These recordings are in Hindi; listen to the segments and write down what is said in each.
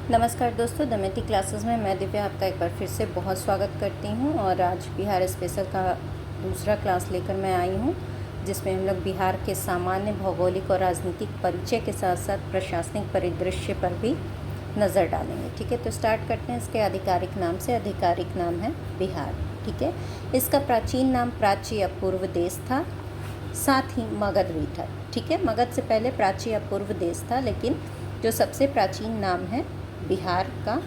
नमस्कार दोस्तों, दमयंती क्लासेस में मैं दिव्या आपका एक बार फिर से बहुत स्वागत करती हूँ। और आज बिहार स्पेशल का दूसरा क्लास लेकर मैं आई हूँ, जिसमें हम लोग बिहार के सामान्य भौगोलिक और राजनीतिक परिचय के साथ साथ प्रशासनिक परिदृश्य पर भी नज़र डालेंगे। ठीक है, तो स्टार्ट करते हैं इसके आधिकारिक नाम से। आधिकारिक नाम है बिहार। ठीक है, इसका प्राचीन नाम प्राच्य या पूर्व देश था, साथ ही मगध भी था। ठीक है, मगध से पहले प्राच्य या पूर्व देश था, लेकिन जो सबसे प्राचीन नाम है बिहार का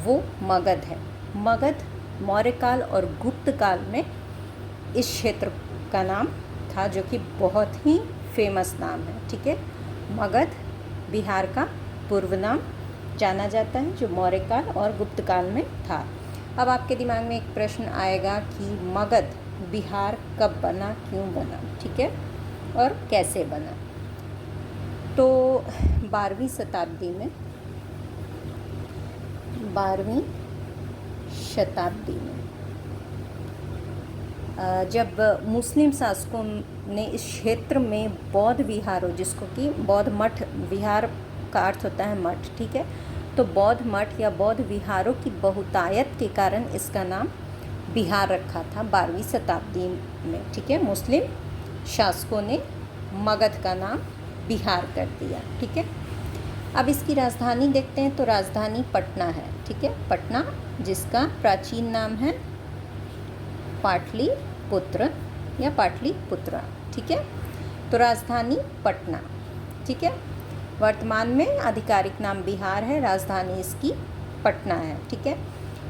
वो मगध है। मगध मौर्य काल और गुप्त काल में इस क्षेत्र का नाम था, जो कि बहुत ही फेमस नाम है। ठीक है, मगध बिहार का पूर्व नाम जाना जाता है, जो मौर्य काल और गुप्त काल में था। अब आपके दिमाग में एक प्रश्न आएगा कि मगध बिहार कब बना, क्यों बना, ठीक है, और कैसे बना। तो 12वीं शताब्दी में जब मुस्लिम शासकों ने इस क्षेत्र में बौद्ध विहारों, जिसको कि बौद्ध मठ, विहार का अर्थ होता है मठ, ठीक है, तो बौद्ध मठ या बौद्ध विहारों की बहुतायत के कारण इसका नाम बिहार रखा था 12वीं शताब्दी में। ठीक है, मुस्लिम शासकों ने मगध का नाम बिहार कर दिया। ठीक है, अब इसकी राजधानी देखते हैं, तो राजधानी पटना है। ठीक है, पटना, जिसका प्राचीन नाम है पाटलिपुत्र या पाटलिपुत्रा। ठीक है, तो राजधानी पटना। ठीक है, वर्तमान में आधिकारिक नाम बिहार है, राजधानी इसकी पटना है। ठीक है,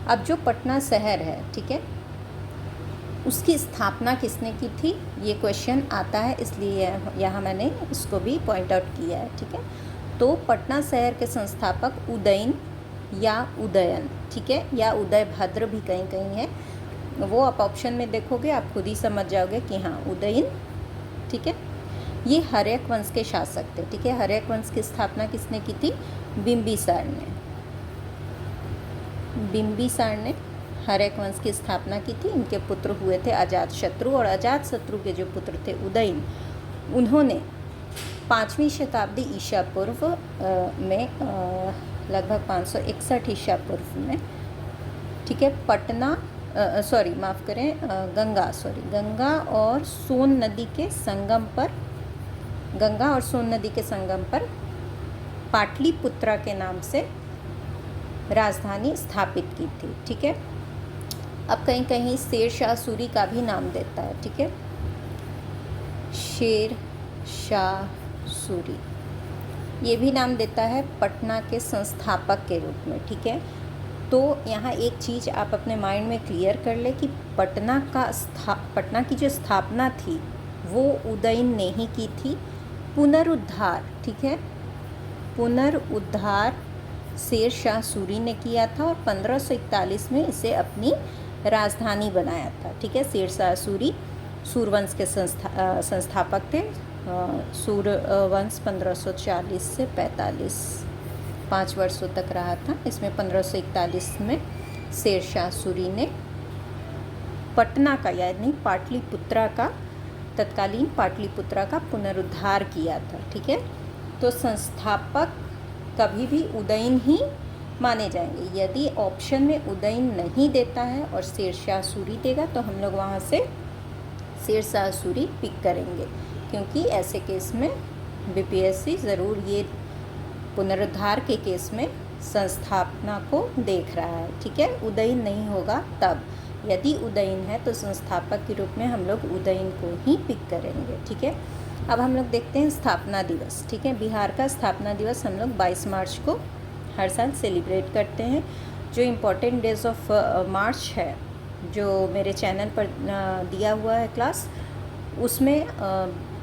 अब जो पटना शहर है, ठीक है, उसकी स्थापना किसने की थी, ये क्वेश्चन आता है, इसलिए यहाँ मैंने इसको भी पॉइंट आउट किया है। ठीक है, तो पटना शहर के संस्थापक उदयन या उदयन, ठीक है, या उदयभद्र भी कहीं कहीं है, वो आप ऑप्शन में देखोगे, आप खुद ही समझ जाओगे कि हाँ उदयन। ठीक है, ये हर्यक वंश के शासक थे। ठीक है, हर्यक वंश की स्थापना किसने की थी, बिंबिसार ने। बिंबिसार ने हर्यक वंश की स्थापना की थी। इनके पुत्र हुए थे अजातशत्रु, और अजातशत्रु के जो पुत्र थे उदयन, उन्होंने 5वीं शताब्दी ईसा पूर्व में लगभग 561 ईसा पूर्व में, ठीक है, पटना माफ़ करें, गंगा और सोन नदी के संगम पर पाटलिपुत्रा के नाम से राजधानी स्थापित की थी। ठीक है, अब कहीं कहीं शेर शाह सूरी का भी नाम देता है। ठीक है, शेर शाह सूरी ये भी नाम देता है पटना के संस्थापक के रूप में। ठीक है, तो यहाँ एक चीज़ आप अपने माइंड में क्लियर कर ले कि पटना की जो स्थापना थी वो उदयन ने ही की थी। पुनरुद्धार, ठीक है, पुनरुद्धार शेर शाह सूरी ने किया था, और 1541 में इसे अपनी राजधानी बनाया था। ठीक है, शेर शाह सूरी सूरवंश के संस्थापक थे। सूरवंश 1540 से 45 5 वर्षों तक रहा था। इसमें 1541 में शेर शाह सूरी ने पटना का, यानी पाटलिपुत्रा का, तत्कालीन पाटलिपुत्रा का पुनरुद्धार किया था। ठीक है, तो संस्थापक कभी भी उदयन ही माने जाएंगे। यदि ऑप्शन में उदयन नहीं देता है और शेर शाह सूरी देगा, तो हम लोग वहाँ से शेर शाह सूरी पिक करेंगे, क्योंकि ऐसे केस में बीपीएससी ज़रूर ये पुनरुद्धार के केस में संस्थापना को देख रहा है। ठीक है, उदयन नहीं होगा तब। यदि उदयन है तो संस्थापक के रूप में हम लोग उदयन को ही पिक करेंगे। ठीक है, अब हम लोग देखते हैं स्थापना दिवस। ठीक है, बिहार का स्थापना दिवस हम लोग 22 मार्च को हर साल सेलिब्रेट करते हैं। जो इम्पोर्टेंट डेज ऑफ मार्च है, जो मेरे चैनल पर दिया हुआ है क्लास, उसमें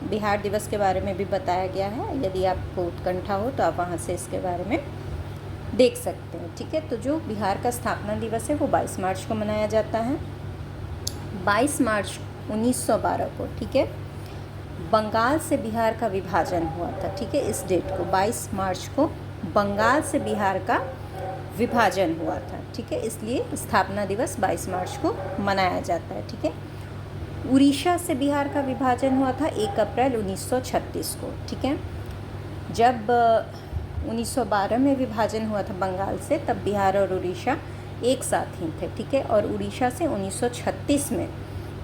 बिहार दिवस के बारे में भी बताया गया है। यदि आपको उत्कंठा हो तो आप वहाँ से इसके बारे में देख सकते हैं। ठीक है, तो जो बिहार का स्थापना दिवस है वो 22 मार्च को मनाया जाता है। 22 मार्च 1912 को, ठीक है, बंगाल से बिहार का विभाजन हुआ था। ठीक है, इस डेट को 22 मार्च को बंगाल से बिहार का विभाजन हुआ था। ठीक है, इसलिए स्थापना दिवस 22 मार्च को मनाया जाता है। ठीक है, उड़ीसा से बिहार का विभाजन हुआ था 1 अप्रैल 1936 को। ठीक है, जब 1912 में विभाजन हुआ था बंगाल से, तब बिहार और उड़ीसा एक साथ ही थे, ठीक है। और उड़ीसा से 1936 में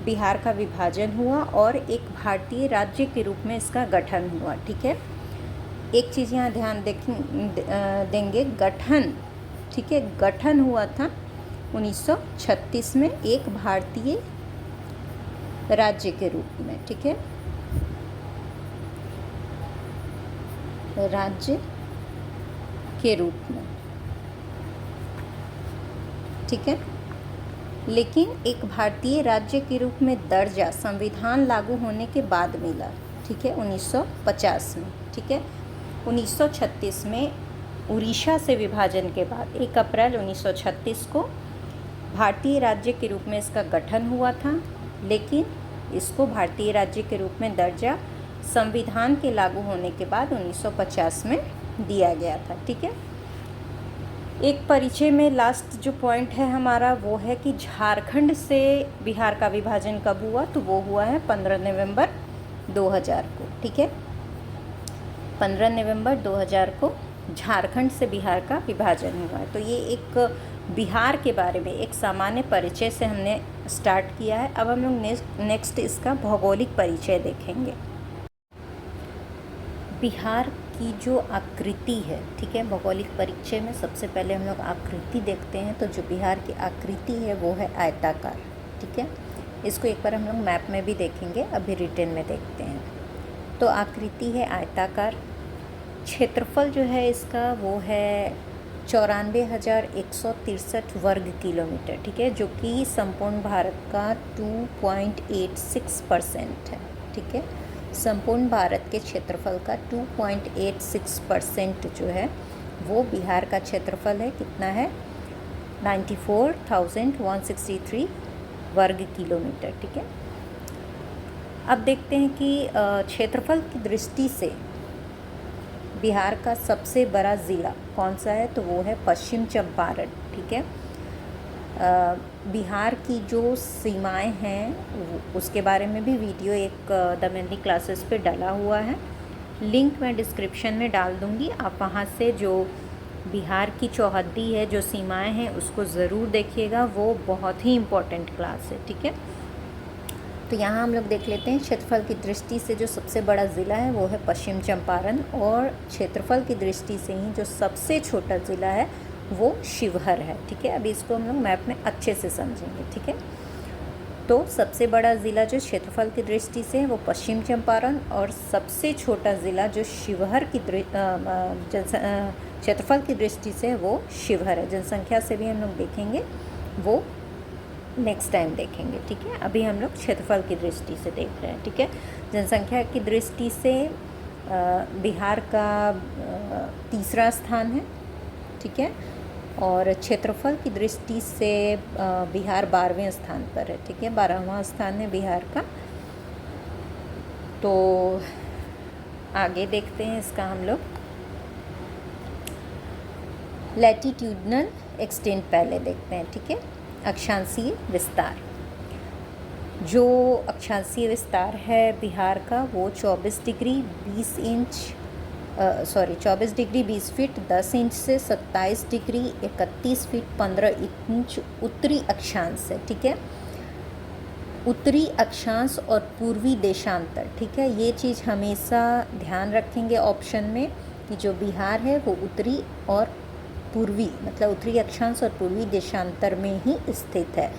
बिहार का विभाजन हुआ और एक भारतीय राज्य के रूप में इसका गठन हुआ, ठीक है। एक चीज़ यहाँ ध्यान देंगे, गठन, ठीक है, गठन हुआ था 1936 में एक भारतीय राज्य के रूप में, ठीक है, राज्य के रूप में, ठीक है। लेकिन एक भारतीय राज्य के रूप में दर्जा संविधान लागू होने के बाद मिला, ठीक है, 1950 में, ठीक है। 1936 में उड़ीसा से विभाजन के बाद 1 अप्रैल 1936 को भारतीय राज्य के रूप में इसका गठन हुआ था, लेकिन इसको भारतीय राज्य के रूप में दर्जा संविधान के लागू होने के बाद 1950 में दिया गया था, ठीक है। एक परिचय में लास्ट जो पॉइंट है हमारा वो है कि झारखंड से बिहार का विभाजन कब हुआ, तो वो हुआ है 15 नवंबर 2000 को, ठीक है। 15 नवंबर 2000 को झारखंड से बिहार का विभाजन हुआ है। तो ये एक बिहार के बारे में एक सामान्य परिचय से हमने स्टार्ट किया है। अब हम लोग नेक्स्ट इसका भौगोलिक परिचय देखेंगे। बिहार की जो आकृति है, ठीक है, भौगोलिक परिचय में सबसे पहले हम लोग आकृति देखते हैं। तो जो बिहार की आकृति है वो है आयताकार, ठीक है। इसको एक बार हम लोग मैप में भी देखेंगे, अभी रिटन में देखते हैं। तो आकृति है आयताकार। क्षेत्रफल जो है इसका वो है 94,163 वर्ग किलोमीटर, ठीक है, जो कि संपूर्ण भारत का 2.86% है, ठीक है। संपूर्ण भारत के क्षेत्रफल का 2.86% जो है वो बिहार का क्षेत्रफल है। कितना है? 94,163 वर्ग किलोमीटर, ठीक है। अब देखते हैं कि क्षेत्रफल की दृष्टि से बिहार का सबसे बड़ा ज़िला कौन सा है, तो वो है पश्चिम चंपारण, ठीक है। बिहार की जो सीमाएं हैं उसके बारे में भी वीडियो एक द मेहंदी क्लासेस पे डाला हुआ है, लिंक मैं डिस्क्रिप्शन में डाल दूँगी। आप वहाँ से जो बिहार की चौहद्दी है, जो सीमाएं हैं, उसको ज़रूर देखिएगा, वो बहुत ही इम्पोर्टेंट क्लास है, ठीक है। तो यहाँ हम लोग देख लेते हैं क्षेत्रफल की दृष्टि से जो सबसे बड़ा ज़िला है वो है पश्चिम चंपारण, और क्षेत्रफल की दृष्टि से ही जो सबसे छोटा ज़िला है वो शिवहर है, ठीक है। अभी इसको हम लोग मैप में अच्छे से समझेंगे, ठीक है। तो सबसे बड़ा ज़िला जो क्षेत्रफल की दृष्टि से है वो पश्चिम चंपारण, और सबसे छोटा ज़िला जो शिवहर की क्षेत्रफल की दृष्टि से है वो शिवहर है। जनसंख्या से भी हम लोग देखेंगे, वो नेक्स्ट टाइम देखेंगे, ठीक है। अभी हम लोग क्षेत्रफल की दृष्टि से देख रहे हैं, ठीक है। जनसंख्या की दृष्टि से बिहार का तीसरा स्थान है, ठीक है, और क्षेत्रफल की दृष्टि से बिहार 12वें स्थान पर है, ठीक है। 12वां स्थान है बिहार का। तो आगे देखते हैं इसका हम लोग लैटिट्यूडनल एक्सटेंट पहले देखते हैं, ठीक है। अक्षांशीय विस्तार, जो अक्षांशीय विस्तार है बिहार का वो 24 डिग्री 20 फीट 10 इंच से 27 डिग्री 31 फीट 15 इंच उत्तरी अक्षांश है, ठीक है। उत्तरी अक्षांश और पूर्वी देशांतर, ठीक है, ये चीज़ हमेशा ध्यान रखेंगे ऑप्शन में कि जो बिहार है वो उत्तरी और पूर्वी, मतलब उत्तरी अक्षांश और पूर्वी देशांतर में ही स्थित है।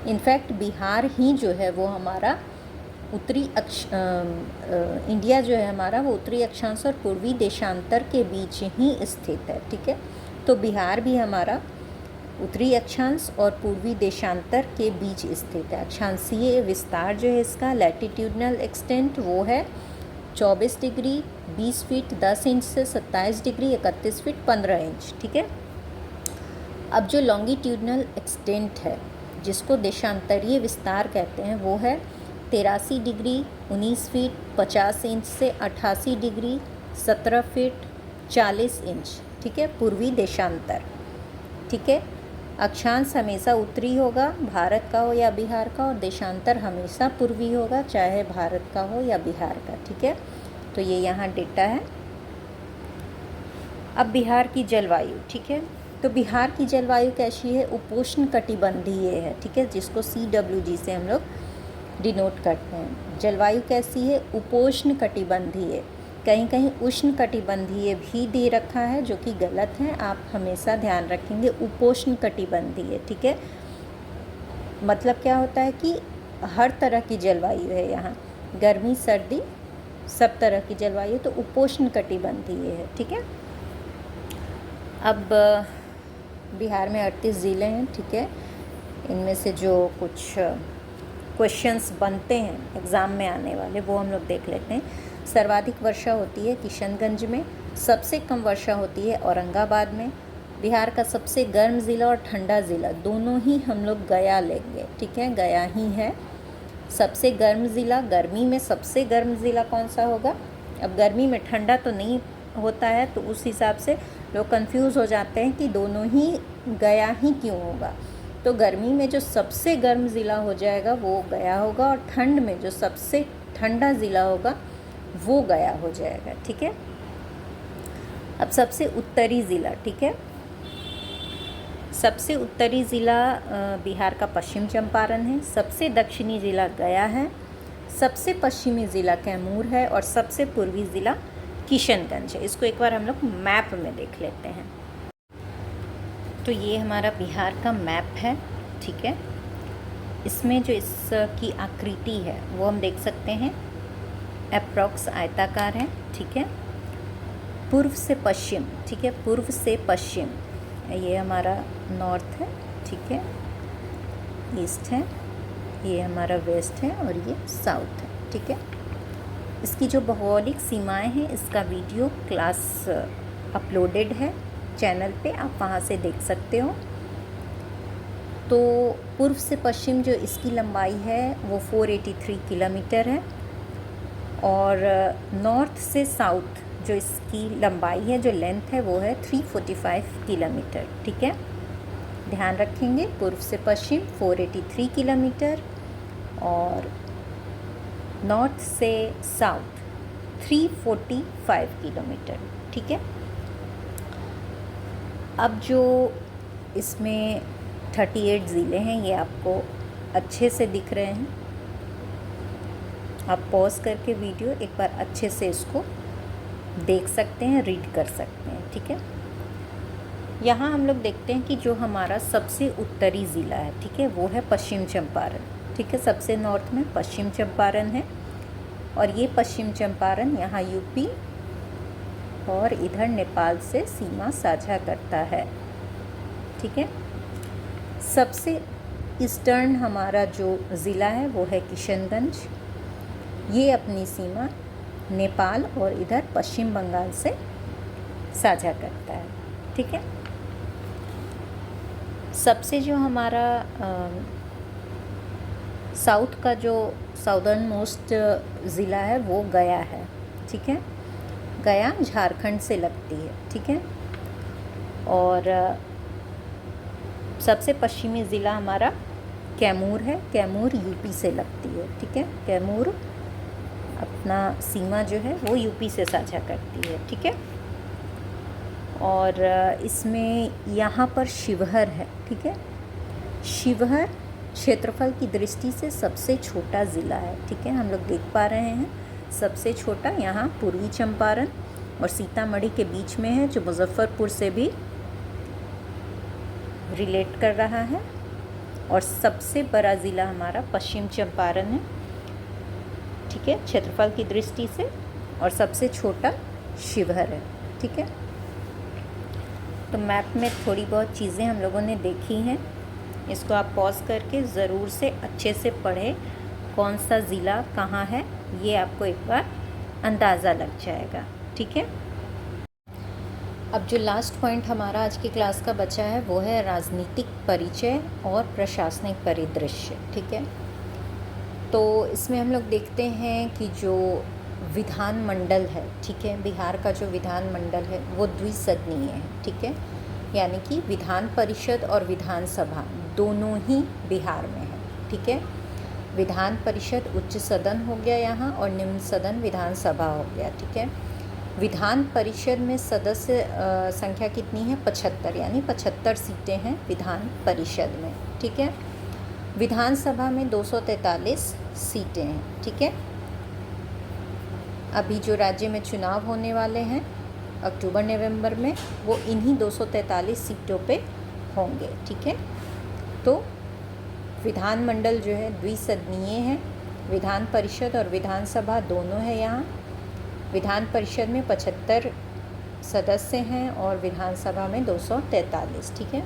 इनफैक्ट बिहार ही जो है वो हमारा इंडिया जो है हमारा वो उत्तरी अक्षांश और पूर्वी देशांतर के बीच ही स्थित है, ठीक है। तो बिहार भी हमारा उत्तरी अक्षांश और पूर्वी देशांतर के बीच स्थित है। अक्षांशीय विस्तार जो है इसका लैटिट्यूडनल एक्सटेंट वो है 24 डिग्री 20 फीट 10 इंच से 27 डिग्री 31 फीट 15 इंच, ठीक है। अब जो लॉन्गिट्यूडनल एक्सटेंट है जिसको देशांतरीय विस्तार कहते हैं वो है 83 डिग्री 19 फीट 50 इंच से 88 डिग्री 17 फीट 40 इंच, ठीक है, पूर्वी देशांतर, ठीक है। अक्षांश हमेशा उत्तरी होगा, भारत का हो या बिहार का, और देशांतर हमेशा पूर्वी होगा, चाहे भारत का हो या बिहार का, ठीक है। तो ये यहाँ डेटा है। अब बिहार की जलवायु, ठीक है। तो बिहार की जलवायु कैसी है? उपोष्ण कटिबंधीय है, ठीक है, जिसको CWG से हम लोग डिनोट करते हैं। जलवायु कैसी है? उपोष्ण कटिबंधीय। कहीं कहीं उष्ण कटिबंधीय भी दे रखा है, जो कि गलत है। आप हमेशा ध्यान रखेंगे उपोष्ण कटिबंधीय, ठीक है। मतलब क्या होता है कि हर तरह की जलवायु है यहाँ, गर्मी सर्दी सब तरह की जलवायु, तो उपोष्ण कटिबंधीय है, ठीक है। अब बिहार में 38 ज़िले हैं, ठीक है। इनमें से जो कुछ क्वेश्चंस बनते हैं एग्ज़ाम में आने वाले वो हम लोग देख लेते हैं। सर्वाधिक वर्षा होती है किशनगंज में, सबसे कम वर्षा होती है औरंगाबाद में। बिहार का सबसे गर्म ज़िला और ठंडा ज़िला दोनों ही हम लोग गया लेंगे, ठीक है, गया ही है सबसे गर्म ज़िला। गर्मी में सबसे गर्म ज़िला कौन सा होगा? अब गर्मी में ठंडा तो नहीं होता है, तो उस हिसाब से लोग कंफ्यूज हो जाते हैं कि दोनों ही गया ही क्यों होगा। तो गर्मी में जो सबसे गर्म ज़िला हो जाएगा वो गया होगा, और ठंड में जो सबसे ठंडा ज़िला होगा वो गया हो जाएगा, ठीक है। अब सबसे उत्तरी ज़िला, ठीक है, सबसे उत्तरी ज़िला बिहार का पश्चिम चंपारण है, सबसे दक्षिणी ज़िला गया है, सबसे पश्चिमी ज़िला कैमूर है, और सबसे पूर्वी ज़िला किशनगंज है। इसको एक बार हम लोग मैप में देख लेते हैं। तो ये हमारा बिहार का मैप है, ठीक है। इसमें जो इसकी आकृति है वो हम देख सकते हैं, अप्रॉक्स आयताकार है, ठीक है। पूर्व से पश्चिम, ठीक है, पूर्व से पश्चिम, ये हमारा नॉर्थ है, ठीक है, ईस्ट है, ये हमारा वेस्ट है, और ये साउथ है, ठीक है। इसकी जो भौगोलिक सीमाएं हैं, इसका वीडियो क्लास अपलोडेड है चैनल पे, आप वहाँ से देख सकते हो। तो पूर्व से पश्चिम जो इसकी लंबाई है वो 483 किलोमीटर है, और नॉर्थ से साउथ जो इसकी लंबाई है, जो लेंथ है, वो है 345 किलोमीटर, ठीक है। ध्यान रखेंगे, पूर्व से पश्चिम 483 किलोमीटर और नॉर्थ से साउथ 345 किलोमीटर, ठीक है। अब जो इसमें 38 ज़िले हैं, ये आपको अच्छे से दिख रहे हैं। आप पॉज करके वीडियो एक बार अच्छे से इसको देख सकते हैं, रीड कर सकते हैं, ठीक है। यहाँ हम लोग देखते हैं कि जो हमारा सबसे उत्तरी ज़िला है, ठीक है, वो है पश्चिम चंपारण, ठीक है। सबसे नॉर्थ में पश्चिम चंपारण है, और ये पश्चिम चंपारण यहाँ यूपी और इधर नेपाल से सीमा साझा करता है, ठीक है। सबसे ईस्टर्न हमारा जो ज़िला है वो है किशनगंज, ये अपनी सीमा नेपाल और इधर पश्चिम बंगाल से साझा करता है, ठीक है। सबसे जो हमारा साउथ का जो साउदर्न मोस्ट ज़िला है वो गया है, ठीक है। गया झारखंड से लगती है, ठीक है। और सबसे पश्चिमी ज़िला हमारा कैमूर है, कैमूर यूपी से लगती है, ठीक है। कैमूर अपना सीमा जो है वो यूपी से साझा करती है, ठीक है। और इसमें यहाँ पर शिवहर है, ठीक है। शिवहर क्षेत्रफल की दृष्टि से सबसे छोटा ज़िला है, ठीक है। हम लोग देख पा रहे हैं सबसे छोटा यहाँ पूर्वी चंपारण और सीतामढ़ी के बीच में है, जो मुजफ्फरपुर से भी रिलेट कर रहा है। और सबसे बड़ा ज़िला हमारा पश्चिम चंपारण है, ठीक है, क्षेत्रफल की दृष्टि से, और सबसे छोटा शिवहर है, ठीक है। तो मैप में थोड़ी बहुत चीज़ें हम लोगों ने देखी हैं, इसको आप पॉज करके ज़रूर से अच्छे से पढ़ें, कौन सा ज़िला कहाँ है, ये आपको एक बार अंदाज़ा लग जाएगा, ठीक है। अब जो लास्ट पॉइंट हमारा आज की क्लास का बचा है वो है राजनीतिक परिचय और प्रशासनिक परिदृश्य, ठीक है। तो इसमें हम लोग देखते हैं कि जो विधानमंडल है, ठीक है, बिहार का जो विधानमंडल है वो द्विसदनीय है, ठीक है। यानी कि विधान परिषद और विधानसभा दोनों ही बिहार में है, ठीक है। विधान परिषद उच्च सदन हो गया यहाँ, और निम्न सदन विधानसभा हो गया, ठीक है। विधान परिषद में सदस्य संख्या कितनी है? 75, यानी 75 सीटें हैं विधान परिषद में, ठीक है। विधानसभा में 243 सीटें हैं, ठीक है। अभी जो राज्य में चुनाव होने वाले हैं अक्टूबर नवंबर में, वो इन्हीं 243 सीटों पे होंगे, ठीक है। तो विधानमंडल जो है द्विसदनीय है, विधान परिषद और विधानसभा दोनों है यहाँ। विधान परिषद में 75 सदस्य हैं और विधानसभा में 243, ठीक है।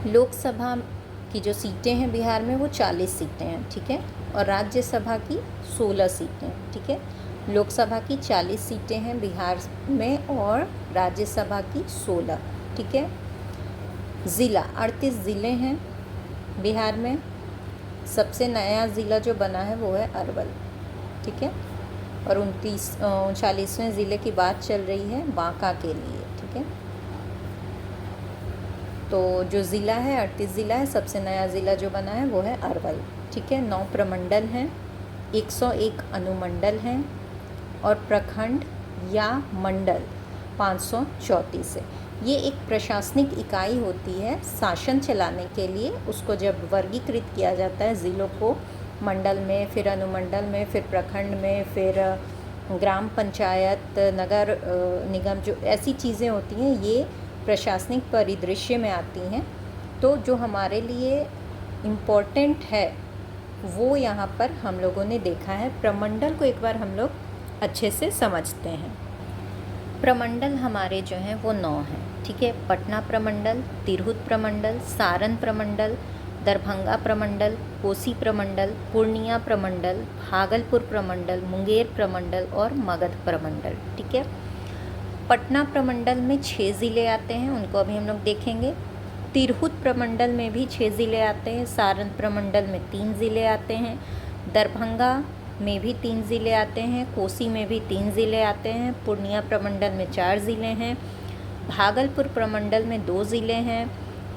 लोकसभा की जो सीटें हैं बिहार में वो 40 सीटें हैं, ठीक है, और राज्यसभा की 16 सीटें, ठीक है। लोकसभा की 40 सीटें हैं बिहार में और राज्यसभा की 16, ठीक है। ज़िला 38 ज़िले हैं बिहार में। सबसे नया ज़िला जो बना है वो है अरवल, ठीक है, और 39वें ज़िले की बात चल रही है बांका के लिए, ठीक है। तो जो ज़िला है 38 ज़िला है, सबसे नया ज़िला जो बना है वो है अरवल, ठीक है। 9 प्रमंडल हैं, 101 अनुमंडल हैं और प्रखंड या मंडल 534 है। ये एक प्रशासनिक इकाई होती है शासन चलाने के लिए। उसको जब वर्गीकृत किया जाता है ज़िलों को, मंडल में, फिर अनुमंडल में, फिर प्रखंड में, फिर ग्राम पंचायत, नगर निगम, जो ऐसी चीज़ें होती हैं ये प्रशासनिक परिदृश्य में आती हैं। तो जो हमारे लिए इम्पोर्टेंट है वो यहाँ पर हम लोगों ने देखा है। प्रमंडल को एक बार हम लोग अच्छे से समझते हैं। प्रमंडल हमारे जो हैं वो 9 हैं, ठीक है। पटना प्रमंडल, तिरहुत प्रमंडल, सारण प्रमंडल, दरभंगा प्रमंडल, कोसी प्रमंडल, पूर्णिया प्रमंडल, भागलपुर प्रमंडल, मुंगेर प्रमंडल और मगध प्रमंडल, ठीक है। पटना प्रमंडल में 6 ज़िले आते हैं, उनको अभी हम लोग देखेंगे। तिरहुत प्रमंडल में भी 6 ज़िले आते हैं। सारण प्रमंडल में 3 ज़िले आते हैं। दरभंगा में भी 3 ज़िले आते हैं। कोसी में भी 3 ज़िले आते हैं। पूर्णिया प्रमंडल में 4 ज़िले हैं। भागलपुर प्रमंडल में 2 ज़िले हैं।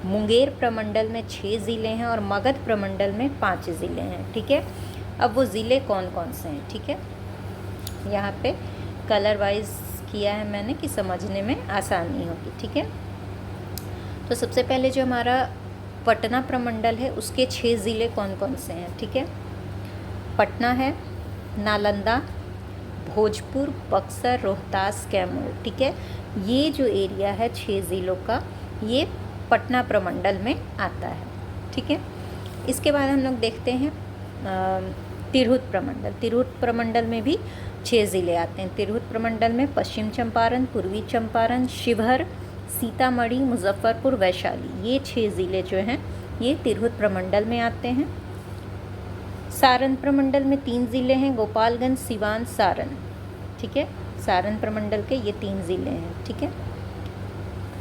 मुंगेर प्रमंडल में 6 ज़िले हैं और मगध प्रमंडल में 5 ज़िले हैं, ठीक है। अब वो ज़िले कौन कौन से हैं, ठीक है, यहाँ पे कलर वाइज किया है मैंने कि समझने में आसानी होगी, ठीक है। तो सबसे पहले जो हमारा पटना प्रमंडल है उसके 6 ज़िले कौन कौन से हैं, ठीक है। पटना है, नालंदा, भोजपुर, बक्सर, रोहतास, कैमूर, ठीक है। ये जो एरिया है 6 ज़िलों का, ये पटना प्रमंडल में आता है, ठीक है। इसके बाद हम लोग देखते हैं तिरहुत प्रमंडल। तिरहुत प्रमंडल में भी 6 ज़िले आते हैं। तिरहुत प्रमंडल में पश्चिम चंपारण, पूर्वी चंपारण, शिवहर, सीतामढ़ी, मुजफ्फरपुर, वैशाली, ये 6 ज़िले जो हैं ये तिरहुत प्रमंडल में आते हैं। सारण प्रमंडल में 3 ज़िले हैं, गोपालगंज, सिवान, सारण, ठीक है। सारण प्रमंडल के ये 3 ज़िले हैं, ठीक है।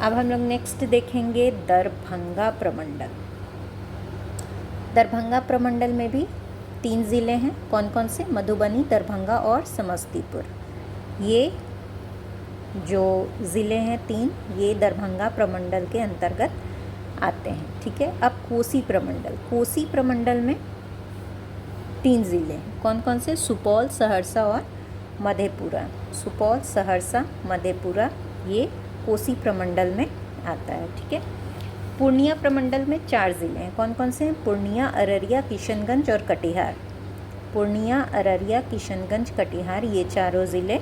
अब हम लोग नेक्स्ट देखेंगे दरभंगा प्रमंडल। दरभंगा प्रमंडल में भी 3 ज़िले हैं। कौन कौन से? मधुबनी, दरभंगा और समस्तीपुर। ये जो ज़िले हैं 3, ये दरभंगा प्रमंडल के अंतर्गत आते हैं, ठीक है। अब कोसी प्रमंडल। कोसी प्रमंडल में 3 ज़िले हैं। कौन कौन से? सुपौल, सहरसा और मधेपुरा। सुपौल, सहरसा, मधेपुरा, ये कोसी प्रमंडल में आता है, ठीक है। पूर्णिया प्रमंडल में 4 ज़िले हैं। कौन कौन से हैं? पूर्णिया, अररिया, किशनगंज और कटिहार। पूर्णिया, अररिया, किशनगंज, कटिहार, ये चारों ज़िले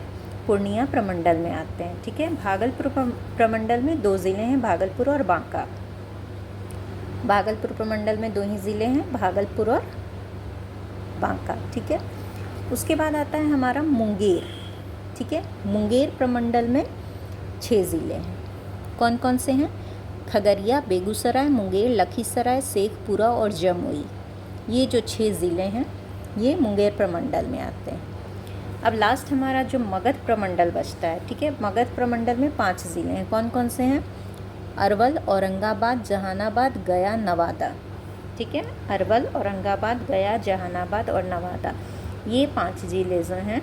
पूर्णिया प्रमंडल में आते हैं, ठीक है। भागलपुर प्रमंडल में 2 ज़िले हैं, भागलपुर और बांका। भागलपुर प्रमंडल में 2 ही ज़िले हैं, भागलपुर और बांका, ठीक है। उसके बाद आता है हमारा मुंगेर, ठीक है। मुंगेर प्रमंडल में 6 ज़िले हैं। कौन कौन से हैं? खगड़िया, बेगूसराय, मुंगेर, लखीसराय, शेखपुरा और जमुई, ये जो 6 ज़िले हैं ये मुंगेर प्रमंडल में आते हैं। अब लास्ट हमारा जो मगध प्रमंडल बचता है, ठीक है। मगध प्रमंडल में 5 ज़िले हैं। कौन कौन से हैं? अरवल, औरंगाबाद, जहानाबाद, गया, नवादा, ठीक है। अरवल, औरंगाबाद, गया, जहानाबाद और नवादा, ये 5 ज़िले जो हैं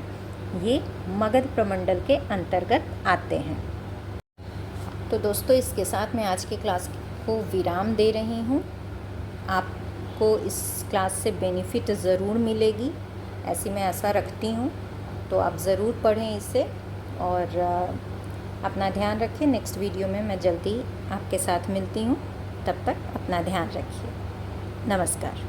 ये मगध प्रमंडल के अंतर्गत आते हैं। तो दोस्तों, इसके साथ मैं आज की क्लास को विराम दे रही हूँ। आपको इस क्लास से बेनिफिट ज़रूर मिलेगी, ऐसी मैं आशा रखती हूँ। तो आप ज़रूर पढ़ें इसे और अपना ध्यान रखें। नेक्स्ट वीडियो में मैं जल्दी आपके साथ मिलती हूँ, तब तक अपना ध्यान रखिए। नमस्कार।